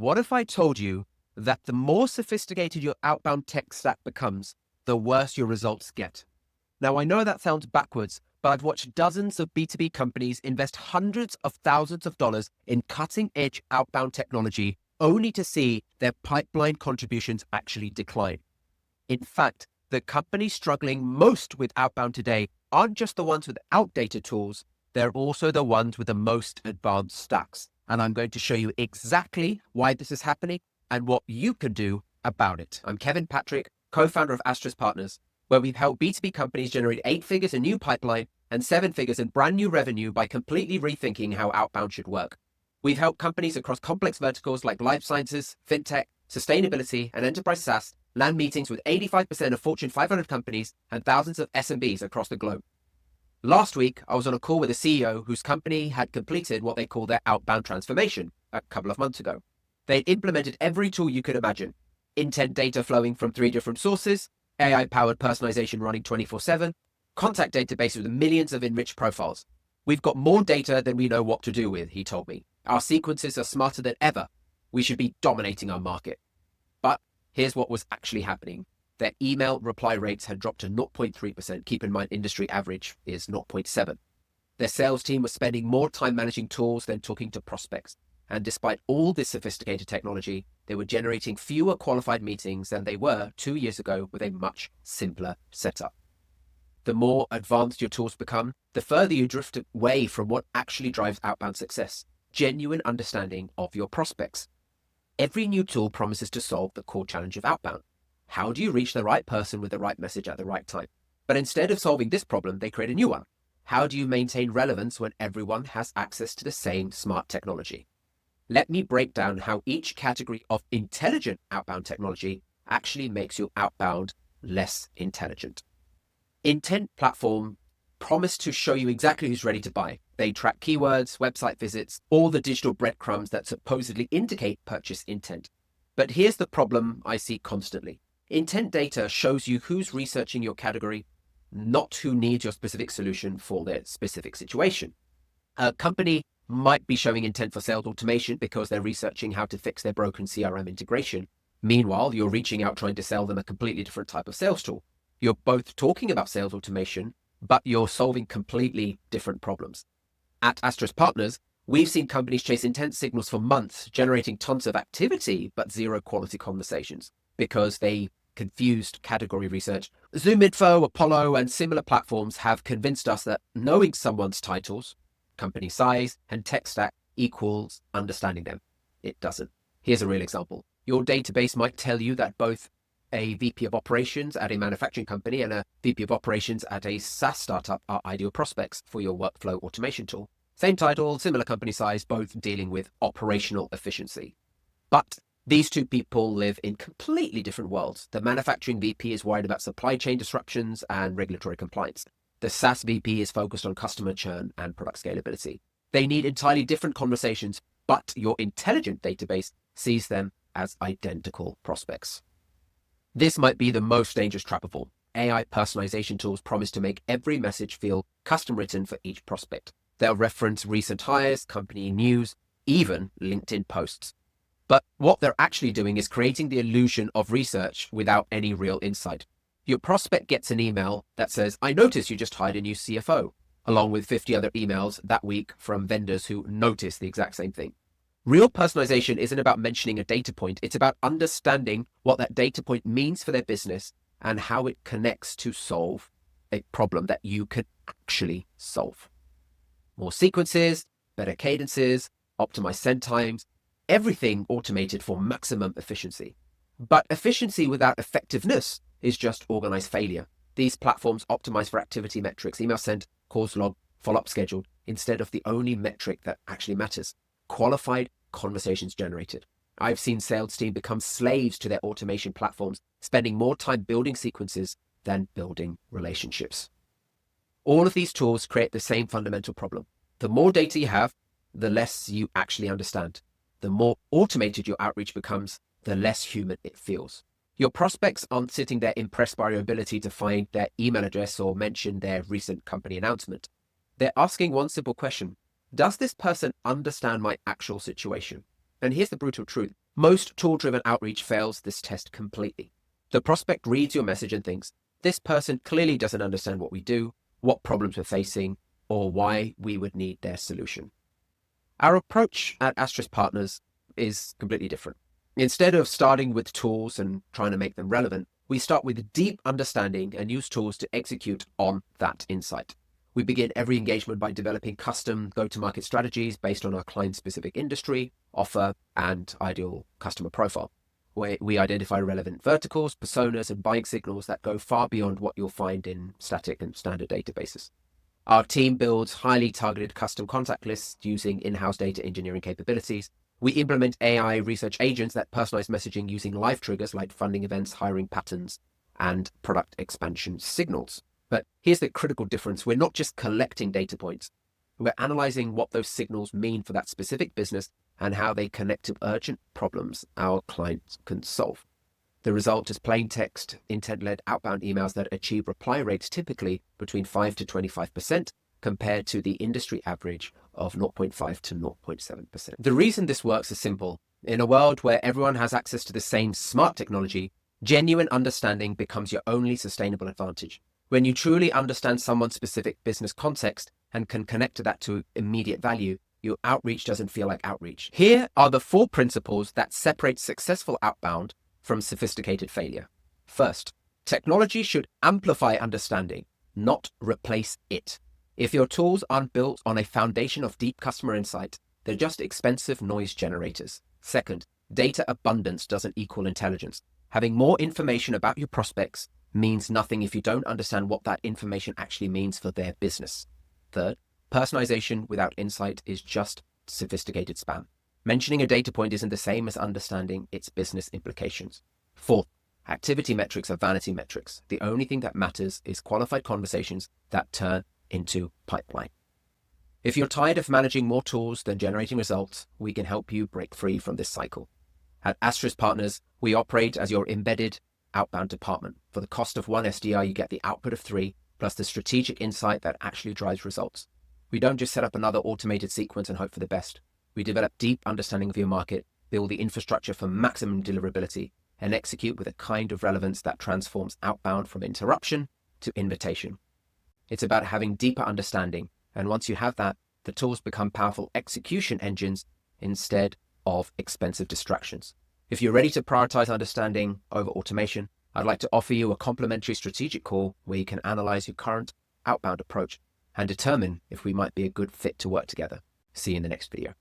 What if I told you that the more sophisticated your outbound tech stack becomes, the worse your results get? Now, I know that sounds backwards, but I've watched dozens of B2B companies invest hundreds of thousands of dollars in cutting-edge outbound technology only to see their pipeline contributions actually decline. In fact, the companies struggling most with outbound today aren't just the ones with outdated tools, they're also the ones with the most advanced stacks. And I'm going to show you exactly why this is happening and what you can do about it. I'm Kevin Patrick, co-founder of Astris Partners, where we've helped B2B companies generate 8 figures in new pipeline and 7 figures in brand new revenue by completely rethinking how outbound should work. We've helped companies across complex verticals like life sciences, fintech, sustainability, and enterprise SaaS land meetings with 85% of Fortune 500 companies and thousands of SMBs across the globe. Last week, I was on a call with a CEO whose company had completed what they call their outbound transformation a couple of months ago. They'd implemented every tool you could imagine: intent data flowing from 3 different sources, AI-powered personalization running 24/7, contact database with millions of enriched profiles. We've got more data than we know what to do with, he told me. Our sequences are smarter than ever. We should be dominating our market. But here's what was actually happening. Their email reply rates had dropped to 0.3%. Keep in mind, industry average is 0.7. Their sales team was spending more time managing tools than talking to prospects. And despite all this sophisticated technology, they were generating fewer qualified meetings than they were 2 years ago with a much simpler setup. The more advanced your tools become, the further you drift away from what actually drives outbound success: genuine understanding of your prospects. Every new tool promises to solve the core challenge of outbound. How do you reach the right person with the right message at the right time? But instead of solving this problem, they create a new one. How do you maintain relevance when everyone has access to the same smart technology? Let me break down how each category of intelligent outbound technology actually makes your outbound less intelligent. Intent platform promise to show you exactly who's ready to buy. They track keywords, website visits, all the digital breadcrumbs that supposedly indicate purchase intent. But here's the problem I see constantly. Intent data shows you who's researching your category, not who needs your specific solution for their specific situation. A company might be showing intent for sales automation because they're researching how to fix their broken CRM integration. Meanwhile, you're reaching out trying to sell them a completely different type of sales tool. You're both talking about sales automation, but you're solving completely different problems. At Astris Partners, we've seen companies chase intent signals for months, generating tons of activity, but zero quality conversations because they confused category research. ZoomInfo, Apollo, and similar platforms have convinced us that knowing someone's titles, company size, and tech stack equals understanding them. It doesn't. Here's a real example. Your database might tell you that both a VP of operations at a manufacturing company and a VP of operations at a SaaS startup are ideal prospects for your workflow automation tool. Same title, similar company size, both dealing with operational efficiency. But these two people live in completely different worlds. The manufacturing VP is worried about supply chain disruptions and regulatory compliance. The SaaS VP is focused on customer churn and product scalability. They need entirely different conversations, but your intelligent database sees them as identical prospects. This might be the most dangerous trap of all. AI personalization tools promise to make every message feel custom written for each prospect. They'll reference recent hires, company news, even LinkedIn posts. But what they're actually doing is creating the illusion of research without any real insight. Your prospect gets an email that says, "I noticed you just hired a new CFO," along with 50 other emails that week from vendors who notice the exact same thing. Real personalization isn't about mentioning a data point. It's about understanding what that data point means for their business and how it connects to solve a problem that you can actually solve. More sequences, better cadences, optimized send times, everything automated for maximum efficiency. But efficiency without effectiveness is just organized failure. These platforms optimize for activity metrics, email sent, calls logged, follow-up scheduled, instead of the only metric that actually matters: qualified conversations generated. I've seen sales teams become slaves to their automation platforms, spending more time building sequences than building relationships. All of these tools create the same fundamental problem. The more data you have, the less you actually understand. The more automated your outreach becomes, the less human it feels. Your prospects aren't sitting there impressed by your ability to find their email address or mention their recent company announcement. They're asking one simple question: does this person understand my actual situation? And here's the brutal truth: Most tool-driven outreach fails this test completely. The prospect reads your message and thinks, this person clearly doesn't understand what we do, what problems we're facing, or why we would need their solution. Our approach at Astris Partners is completely different. Instead of starting with tools and trying to make them relevant, we start with deep understanding and use tools to execute on that insight. We begin every engagement by developing custom go-to-market strategies based on our client-specific industry, offer, and ideal customer profile. We identify relevant verticals, personas, and buying signals that go far beyond what you'll find in static and standard databases. Our team builds highly targeted custom contact lists using in-house data engineering capabilities. We implement AI research agents that personalize messaging using live triggers like funding events, hiring patterns, and product expansion signals. But here's the critical difference. We're not just collecting data points. We're analyzing what those signals mean for that specific business and how they connect to urgent problems our clients can solve. The result is plain text, intent-led outbound emails that achieve reply rates typically between 5 to 25% compared to the industry average of 0.5 to 0.7%. The reason this works is simple. In a world where everyone has access to the same smart technology, genuine understanding becomes your only sustainable advantage. When you truly understand someone's specific business context and can connect to that to immediate value, your outreach doesn't feel like outreach. Here are the 4 principles that separate successful outbound from sophisticated failure. First, technology should amplify understanding, not replace it. If your tools aren't built on a foundation of deep customer insight, they're just expensive noise generators. Second, data abundance doesn't equal intelligence. Having more information about your prospects means nothing if you don't understand what that information actually means for their business. Third, personalization without insight is just sophisticated spam. Mentioning a data point isn't the same as understanding its business implications. Fourth, activity metrics are vanity metrics. The only thing that matters is qualified conversations that turn into pipeline. If you're tired of managing more tools than generating results, we can help you break free from this cycle. At Astris Partners, we operate as your embedded outbound department. For the cost of 1 SDR, you get the output of 3, plus the strategic insight that actually drives results. We don't just set up another automated sequence and hope for the best. We develop deep understanding of your market, build the infrastructure for maximum deliverability, and execute with a kind of relevance that transforms outbound from interruption to invitation. It's about having deeper understanding, and once you have that, the tools become powerful execution engines instead of expensive distractions. If you're ready to prioritize understanding over automation, I'd like to offer you a complimentary strategic call where you can analyze your current outbound approach and determine if we might be a good fit to work together. See you in the next video.